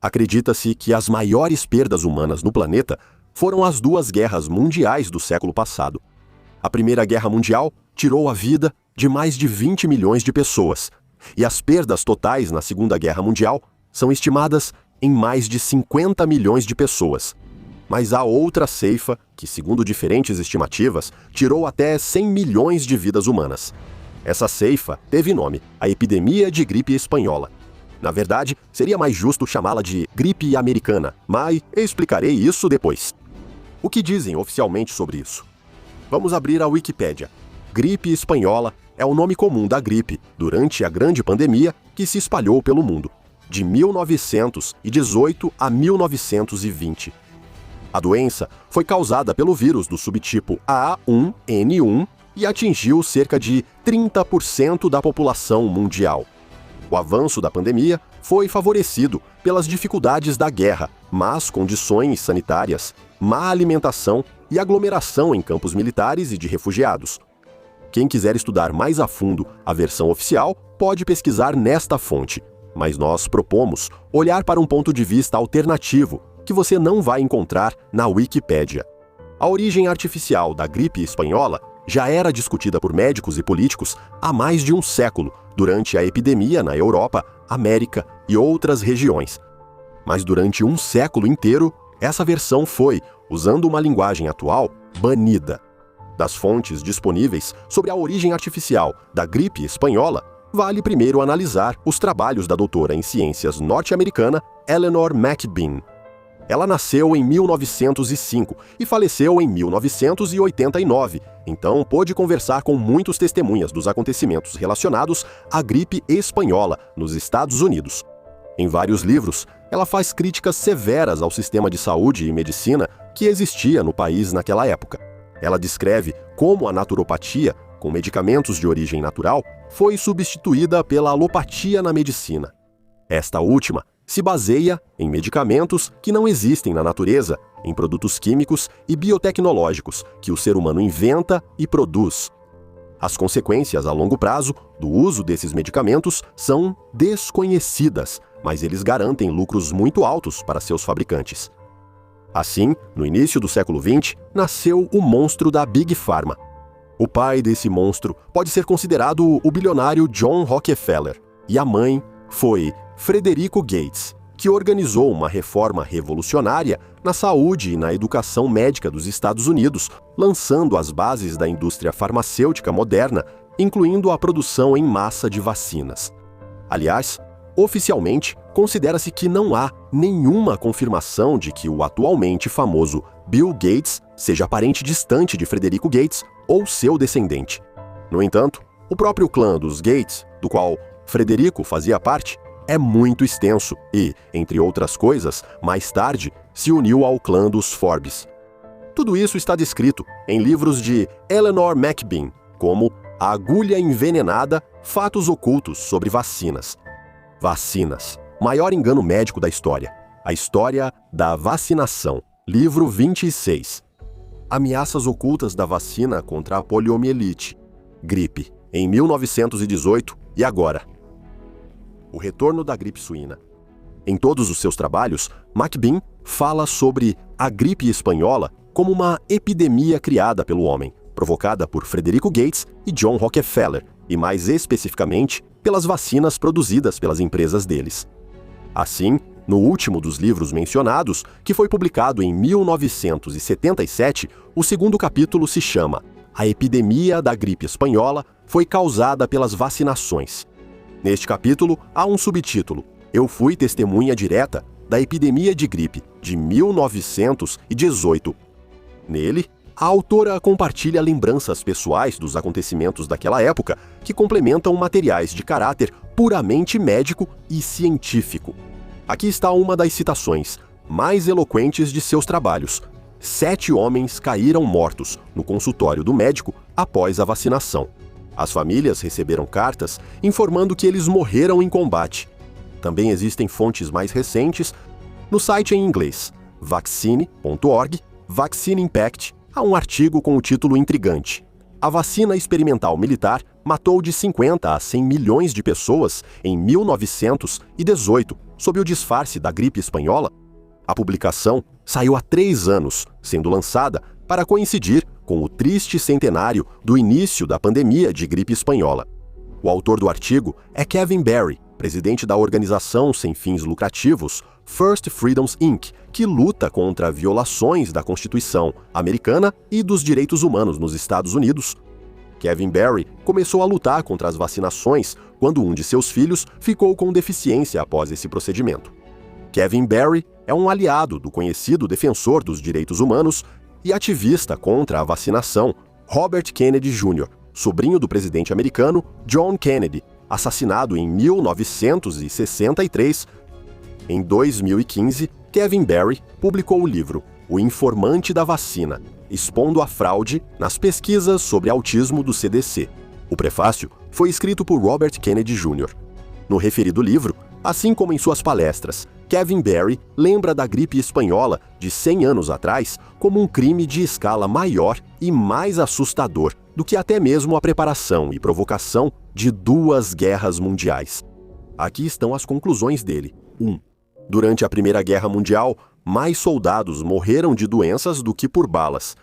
Acredita-se que as maiores perdas humanas no planeta foram as duas guerras mundiais do século passado. A Primeira Guerra Mundial tirou a vida de mais de 20 milhões de pessoas, e as perdas totais na Segunda Guerra Mundial são estimadas em mais de 50 milhões de pessoas. Mas há outra ceifa que, segundo diferentes estimativas, tirou até 100 milhões de vidas humanas. Essa ceifa teve nome, a epidemia de gripe espanhola. Na verdade, seria mais justo chamá-la de gripe americana, mas explicarei isso depois. O que dizem oficialmente sobre isso? Vamos abrir a Wikipédia. Gripe espanhola é o nome comum da gripe durante a grande pandemia que se espalhou pelo mundo, de 1918 a 1920. A doença foi causada pelo vírus do subtipo A1N1 e atingiu cerca de 30% da população mundial. O avanço da pandemia foi favorecido pelas dificuldades da guerra, más condições sanitárias, má alimentação e aglomeração em campos militares e de refugiados. Quem quiser estudar mais a fundo a versão oficial pode pesquisar nesta fonte, mas nós propomos olhar para um ponto de vista alternativo que você não vai encontrar na Wikipédia. A origem artificial da gripe espanhola já era discutida por médicos e políticos há mais de um século, durante a epidemia na Europa, América e outras regiões. Mas durante um século inteiro, essa versão foi, usando uma linguagem atual, banida. Das fontes disponíveis sobre a origem artificial da gripe espanhola, vale primeiro analisar os trabalhos da doutora em ciências norte-americana Eleanor McBean. Ela nasceu em 1905 e faleceu em 1989, então pôde conversar com muitos testemunhas dos acontecimentos relacionados à gripe espanhola nos Estados Unidos. Em vários livros, ela faz críticas severas ao sistema de saúde e medicina que existia no país naquela época. Ela descreve como a naturopatia, com medicamentos de origem natural, foi substituída pela alopatia na medicina. Esta última se baseia em medicamentos que não existem na natureza, em produtos químicos e biotecnológicos que o ser humano inventa e produz. As consequências a longo prazo do uso desses medicamentos são desconhecidas, mas eles garantem lucros muito altos para seus fabricantes. Assim, no início do século XX, nasceu o monstro da Big Pharma. O pai desse monstro pode ser considerado o bilionário John Rockefeller, e a mãe foi Frederico Gates, que organizou uma reforma revolucionária na saúde e na educação médica dos Estados Unidos, lançando as bases da indústria farmacêutica moderna, incluindo a produção em massa de vacinas. Aliás, oficialmente, considera-se que não há nenhuma confirmação de que o atualmente famoso Bill Gates seja parente distante de Frederico Gates ou seu descendente. No entanto, o próprio clã dos Gates, do qual Frederico fazia parte, é muito extenso e, entre outras coisas, mais tarde se uniu ao clã dos Forbes. Tudo isso está descrito em livros de Eleanor McBean, como A Agulha Envenenada, Fatos Ocultos sobre Vacinas. Vacinas, maior engano médico da história. A História da Vacinação, livro 26. Ameaças ocultas da vacina contra a poliomielite. Gripe, em 1918 e agora. O retorno da gripe suína. Em todos os seus trabalhos, McBean fala sobre a gripe espanhola como uma epidemia criada pelo homem, provocada por Frederico Gates e John Rockefeller, e mais especificamente pelas vacinas produzidas pelas empresas deles. Assim, no último dos livros mencionados, que foi publicado em 1977, o segundo capítulo se chama A Epidemia da Gripe Espanhola foi causada pelas vacinações. Neste capítulo, há um subtítulo: Eu fui testemunha direta da epidemia de gripe de 1918. Nele, a autora compartilha lembranças pessoais dos acontecimentos daquela época que complementam materiais de caráter puramente médico e científico. Aqui está uma das citações mais eloquentes de seus trabalhos. 7 homens caíram mortos no consultório do médico após a vacinação. As famílias receberam cartas informando que eles morreram em combate. Também existem fontes mais recentes. No site em inglês, vaccine.org, Vaccine Impact, há um artigo com o título intrigante: A vacina experimental militar matou de 50 a 100 milhões de pessoas em 1918, sob o disfarce da gripe espanhola. A publicação saiu há 3 anos, sendo lançada para coincidir com o triste centenário do início da pandemia de gripe espanhola. O autor do artigo é Kevin Barry, presidente da organização sem fins lucrativos First Freedoms Inc., que luta contra violações da Constituição americana e dos direitos humanos nos Estados Unidos. Kevin Barry começou a lutar contra as vacinações quando um de seus filhos ficou com deficiência após esse procedimento. Kevin Barry é um aliado do conhecido defensor dos direitos humanos e ativista contra a vacinação Robert Kennedy Jr., sobrinho do presidente americano John Kennedy, assassinado em 1963. Em 2015, Kevin Barry publicou o livro O Informante da Vacina, expondo a fraude nas pesquisas sobre autismo do CDC. O prefácio foi escrito por Robert Kennedy Jr. No referido livro, assim como em suas palestras, Kevin Barry lembra da gripe espanhola de 100 anos atrás como um crime de escala maior e mais assustador do que até mesmo a preparação e provocação de 2 guerras mundiais. Aqui estão as conclusões dele. 1. Durante a Primeira Guerra Mundial, mais soldados morreram de doenças do que por balas.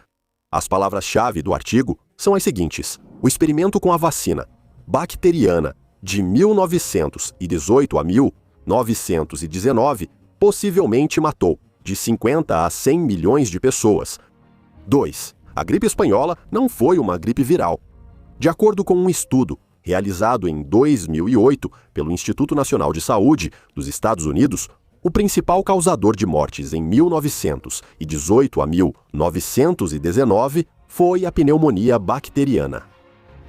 As palavras-chave do artigo são as seguintes: o experimento com a vacina bacteriana de 1918 a 1919 possivelmente matou de 50 a 100 milhões de pessoas. 2. A gripe espanhola não foi uma gripe viral. De acordo com um estudo realizado em 2008 pelo Instituto Nacional de Saúde dos Estados Unidos, o principal causador de mortes em 1918 a 1919 foi a pneumonia bacteriana.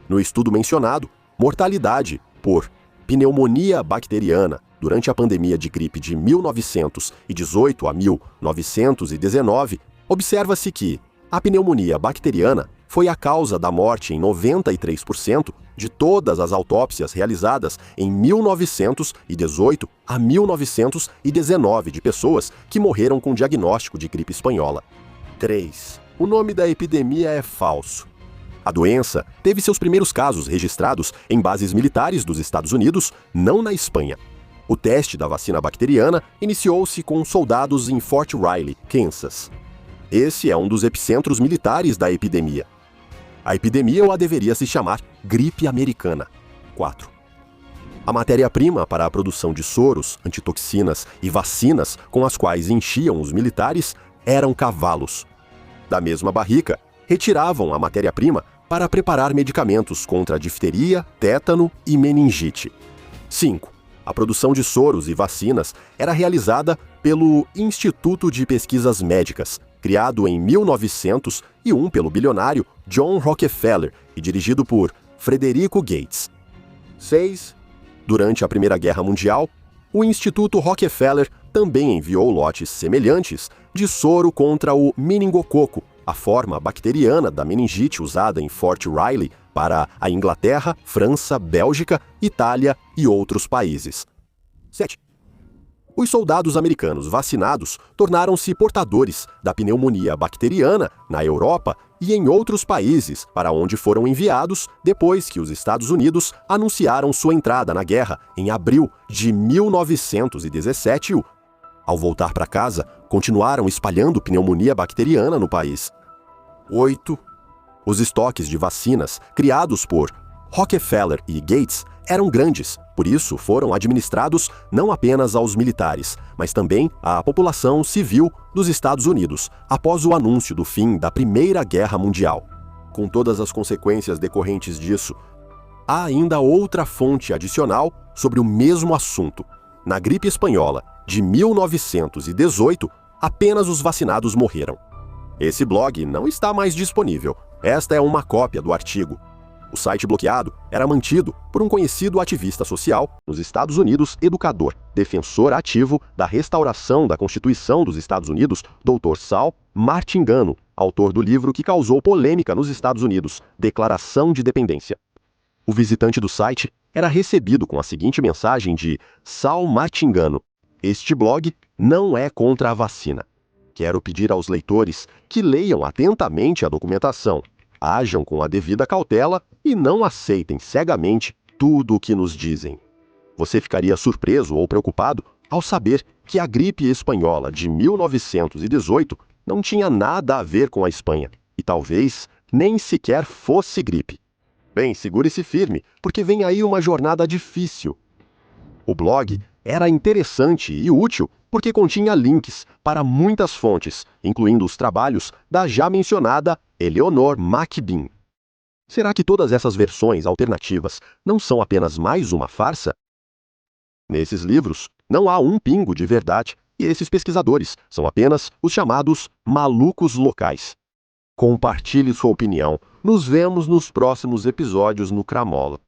No estudo mencionado, mortalidade por pneumonia bacteriana durante a pandemia de gripe de 1918 a 1919, observa-se que a pneumonia bacteriana foi a causa da morte em 93% de todas as autópsias realizadas em 1918 a 1919 de pessoas que morreram com diagnóstico de gripe espanhola. 3. O nome da epidemia é falso. A doença teve seus primeiros casos registrados em bases militares dos Estados Unidos, não na Espanha. O teste da vacina bacteriana iniciou-se com soldados em Fort Riley, Kansas. Esse é um dos epicentros militares da epidemia. A epidemia ou a deveria se chamar gripe americana. 4. A matéria-prima para a produção de soros, antitoxinas e vacinas com as quais enchiam os militares eram cavalos. Da mesma barrica, retiravam a matéria-prima para preparar medicamentos contra a difteria, tétano e meningite. 5. A produção de soros e vacinas era realizada pelo Instituto de Pesquisas Médicas, criado em 1901 pelo bilionário John Rockefeller e dirigido por Frederico Gates. 6. Durante a Primeira Guerra Mundial, o Instituto Rockefeller também enviou lotes semelhantes de soro contra o meningococo, a forma bacteriana da meningite usada em Fort Riley, para a Inglaterra, França, Bélgica, Itália e outros países. 7. Os soldados americanos vacinados tornaram-se portadores da pneumonia bacteriana na Europa e em outros países para onde foram enviados depois que os Estados Unidos anunciaram sua entrada na guerra em abril de 1917. Ao voltar para casa, continuaram espalhando pneumonia bacteriana no país. 8. Os estoques de vacinas criados por Rockefeller e Gates eram grandes, por isso foram administrados não apenas aos militares, mas também à população civil dos Estados Unidos, após o anúncio do fim da Primeira Guerra Mundial. Com todas as consequências decorrentes disso, há ainda outra fonte adicional sobre o mesmo assunto. Na gripe espanhola de 1918, apenas os vacinados morreram. Esse blog não está mais disponível. Esta é uma cópia do artigo. O site bloqueado era mantido por um conhecido ativista social nos Estados Unidos, educador, defensor ativo da restauração da Constituição dos Estados Unidos, Dr. Sal Martingano, autor do livro que causou polêmica nos Estados Unidos, Declaração de Dependência. O visitante do site era recebido com a seguinte mensagem de Sal Martingano: "Este blog não é contra a vacina. Quero pedir aos leitores que leiam atentamente a documentação, ajam com a devida cautela e não aceitem cegamente tudo o que nos dizem. Você ficaria surpreso ou preocupado ao saber que a gripe espanhola de 1918 não tinha nada a ver com a Espanha e talvez nem sequer fosse gripe. Bem, segure-se firme, porque vem aí uma jornada difícil. O blog era interessante e útil porque continha links para muitas fontes, incluindo os trabalhos da já mencionada Eleanor McBean. Será que todas essas versões alternativas não são apenas mais uma farsa? Nesses livros, não há um pingo de verdade, e esses pesquisadores são apenas os chamados malucos locais. Compartilhe sua opinião. Nos vemos nos próximos episódios no Cramola.